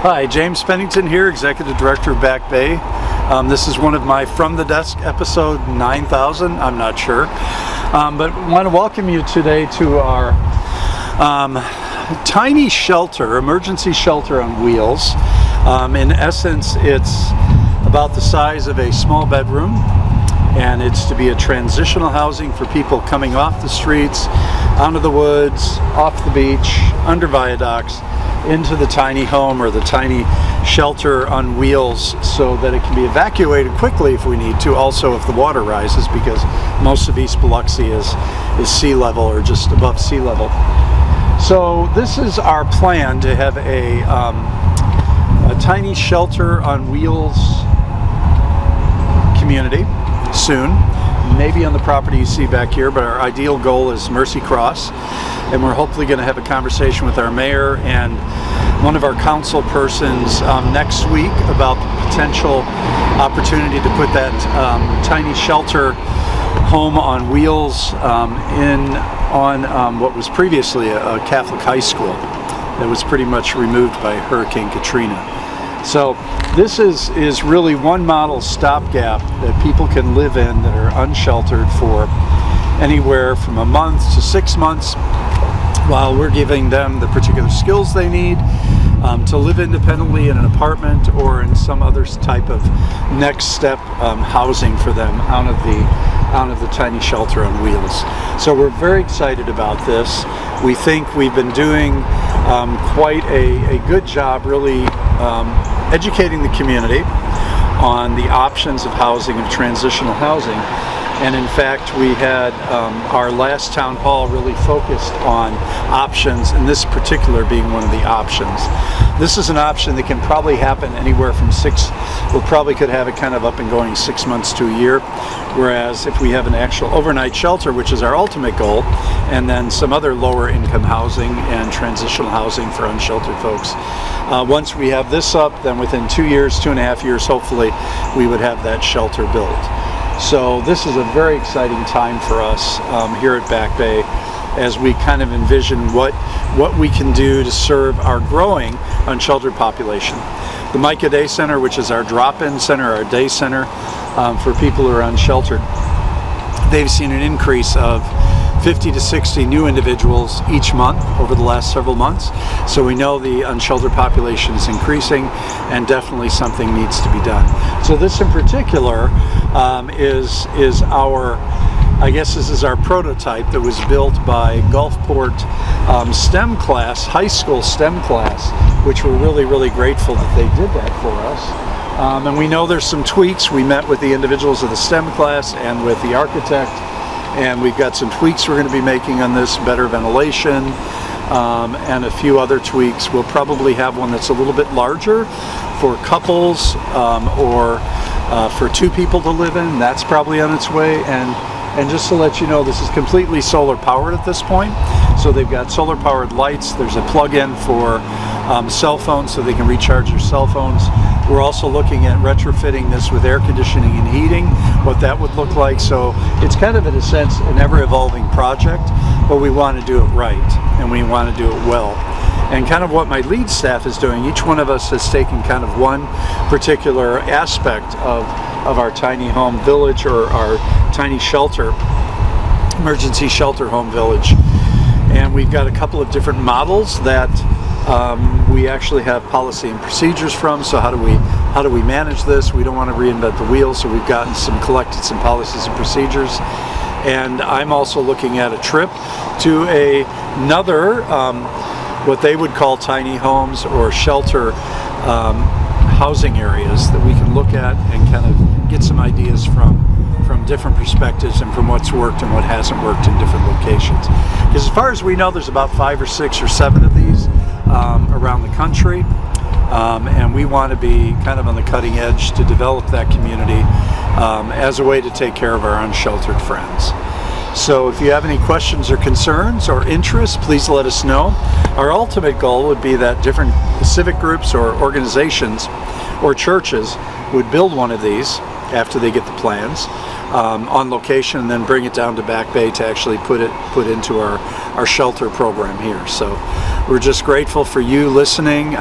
Hi, James Pennington here, Executive Director of Back Bay. This is one of my From the Desk episode 9000, I'm not sure. But I want to welcome you today to our tiny shelter, emergency shelter on wheels. In essence, it's about the size of a small bedroom, and it's to be a transitional housing for people coming off the streets, onto the woods, off the beach, under viaducts, into the tiny home or the tiny shelter on wheels, so that it can be evacuated quickly if we need to, also if the water rises, because most of East Biloxi is sea level or just above sea level. So this is our plan, to have a tiny shelter on wheels community soon, maybe on the property you see back here, but our ideal goal is Mercy Cross, and we're hopefully going to have a conversation with our mayor and one of our council persons next week about the potential opportunity to put that tiny shelter home on wheels on what was previously a Catholic high school that was pretty much removed by Hurricane Katrina. So this is really one model stopgap that people can live in that are unsheltered for anywhere from a month to 6 months, while we're giving them the particular skills they need to live independently in an apartment or in some other type of next step housing for them out of the tiny shelter on wheels. So we're very excited about this. We think we've been doing quite a good job really educating the community on the options of housing and transitional housing. And in fact, we had our last town hall really focused on options, and this particular being one of the options. This is an option that can probably happen anywhere from we probably could have it kind of up and going 6 months to a year. Whereas if we have an actual overnight shelter, which is our ultimate goal, and then some other lower income housing and transitional housing for unsheltered folks. Once we have this up, then within 2 years, 2.5 years, hopefully, we would have that shelter built. So this is a very exciting time for us here at Back Bay, as we kind of envision what we can do to serve our growing unsheltered population. The Micah Day Center, which is our drop-in center, our day center for people who are unsheltered, they've seen an increase of 50 to 60 new individuals each month over the last several months. So we know the unsheltered population is increasing, and definitely something needs to be done. So this in particular is our, I guess this is our prototype that was built by Gulfport STEM class, high school STEM class, which we're really, really grateful that they did that for us. And we know there's some tweaks. We met with the individuals of the STEM class and with the architect, and we've got some tweaks we're going to be making on this, better ventilation, and a few other tweaks. We'll probably have one that's a little bit larger for couples or for 2 people to live in. That's probably on its way. And just to let you know, this is completely solar powered at this point. So they've got solar powered lights. There's a plug-in for cell phones so they can recharge their cell phones. We're also looking at retrofitting this with air conditioning and heating, what that would look like. So it's kind of, in a sense, an ever-evolving project, but we want to do it right, and we want to do it well. And kind of what my lead staff is doing, each one of us has taken kind of one particular aspect of our tiny home village, or our tiny shelter, emergency shelter home village. And we've got a couple of different models that we actually have policy and procedures from. So how do we manage this? We don't want to reinvent the wheel, so we've collected some policies and procedures. And I'm also looking at a trip to another what they would call tiny homes or shelter housing areas that we can look at and kind of get some ideas from different perspectives and from what's worked and what hasn't worked in different locations. Because as far as we know, there's about 5 or 6 or 7 of these around the country, and we want to be kind of on the cutting edge to develop that community as a way to take care of our unsheltered friends. So if you have any questions or concerns or interests, please let us know. Our ultimate goal would be that different civic groups or organizations or churches would build one of these after they get the plans on location, and then bring it down to Back Bay to actually put into our shelter program here. So we're just grateful for you listening.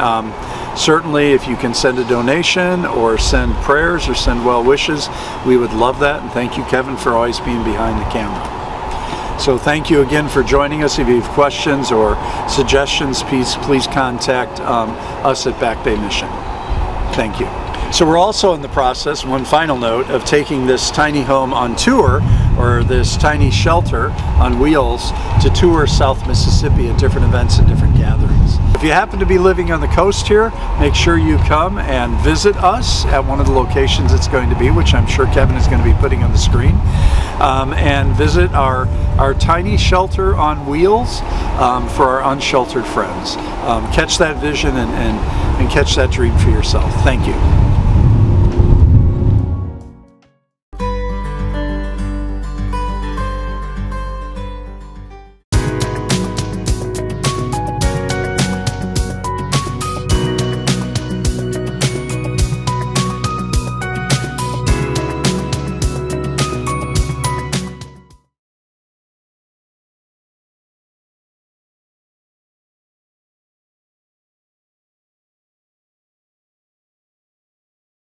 certainly if you can send a donation or send prayers or send well wishes, we would love that. And thank you, Kevin, for always being behind the camera. So thank you again for joining us. If you have questions or suggestions, please contact us at Back Bay Mission. Thank you. So we're also in the process, one final note, of taking this tiny home on tour, or this tiny shelter on wheels, to tour South Mississippi at different events and different gatherings. If you happen to be living on the coast here, make sure you come and visit us at one of the locations it's going to be, which I'm sure Kevin is going to be putting on the screen, and visit our tiny shelter on wheels for our unsheltered friends. Catch that vision and catch that dream for yourself. Thank you.